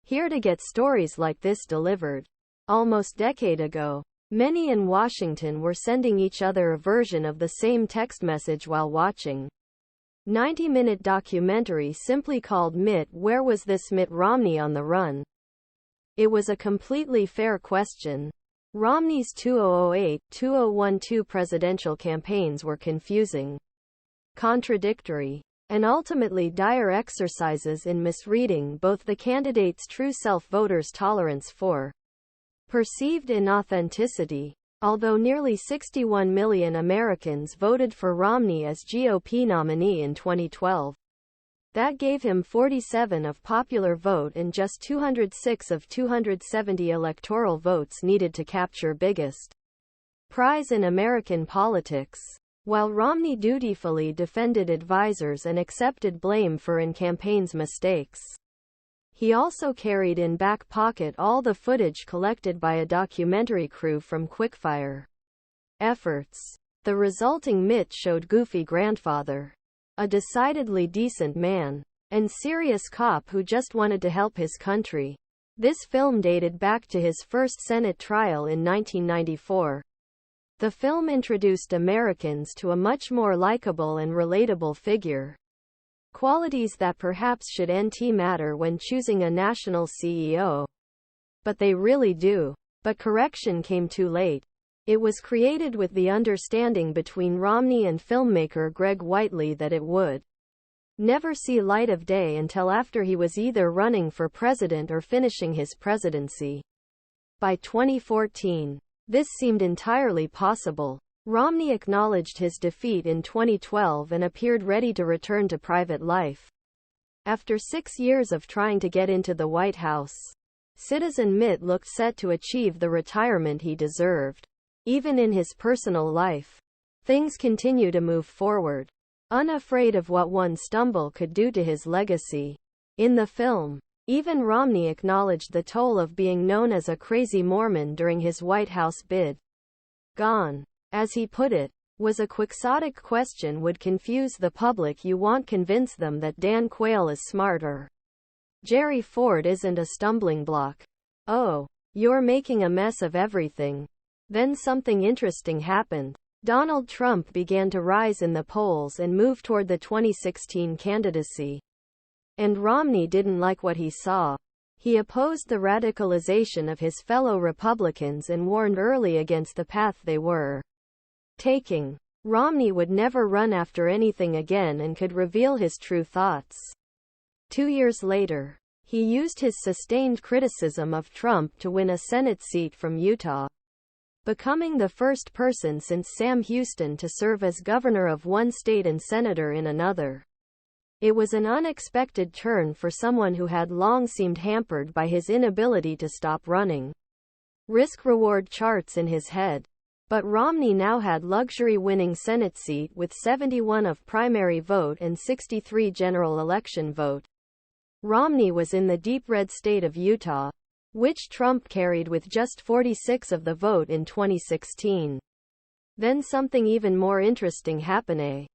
here to get stories like this delivered. Almost a decade ago, many in Washington were sending each other a version of the same text message while watching 90-minute documentary simply called Mitt Where Was This Mitt Romney on the Run? It was a completely fair question. Romney's 2008-2012 presidential campaigns were confusing, contradictory, and ultimately dire exercises in misreading both the candidate's true self, voters' tolerance for perceived inauthenticity. Although nearly 61 million Americans voted for Romney as GOP nominee in 2012, that gave him 47% of popular vote and just 206 of 270 electoral votes needed to capture biggest prize in American politics. While Romney dutifully defended advisors and accepted blame for in-campaign's mistakes, he also carried in back pocket all the footage collected by a documentary crew from quickfire efforts. The resulting Mitt showed goofy grandfather, a decidedly decent man, and serious cop who just wanted to help his country. This film dated back to his first Senate trial in 1994. The film introduced Americans to a much more likable and relatable figure, qualities that perhaps should matter when choosing a national CEO. But they really do. But correction came too late. It was created with the understanding between Romney and filmmaker Greg Whiteley that it would never see light of day until after he was either running for president or finishing his presidency. By 2014, this seemed entirely possible. Romney acknowledged his defeat in 2012 and appeared ready to return to private life. After 6 years of trying to get into the White House, Citizen Mitt looked set to achieve the retirement he deserved. Even in his personal life, things continue to move forward, unafraid of what one stumble could do to his legacy. In the film, even Romney acknowledged the toll of being known as a crazy Mormon during his White House bid. Gone, as he put it, was a quixotic question would confuse the public. You won't convince them that Dan Quayle is smarter. Jerry Ford isn't a stumbling block. Oh, you're making a mess of everything. Then something interesting happened. Donald Trump began to rise in the polls and move toward the 2016 candidacy. And Romney didn't like what he saw. He opposed the radicalization of his fellow Republicans and warned early against the path they were taking. Romney would never run after anything again and could reveal his true thoughts. 2 years later, he used his sustained criticism of Trump to win a Senate seat from Utah, becoming the first person since Sam Houston to serve as governor of one state and senator in another. It was an unexpected turn for someone who had long seemed hampered by his inability to stop running risk-reward charts in his head. But Romney now had luxury-winning Senate seat with 71 of primary vote and 63 general election vote. Romney was in the deep red state of Utah, which Trump carried with just 46 of the vote in 2016. Then something even more interesting happened.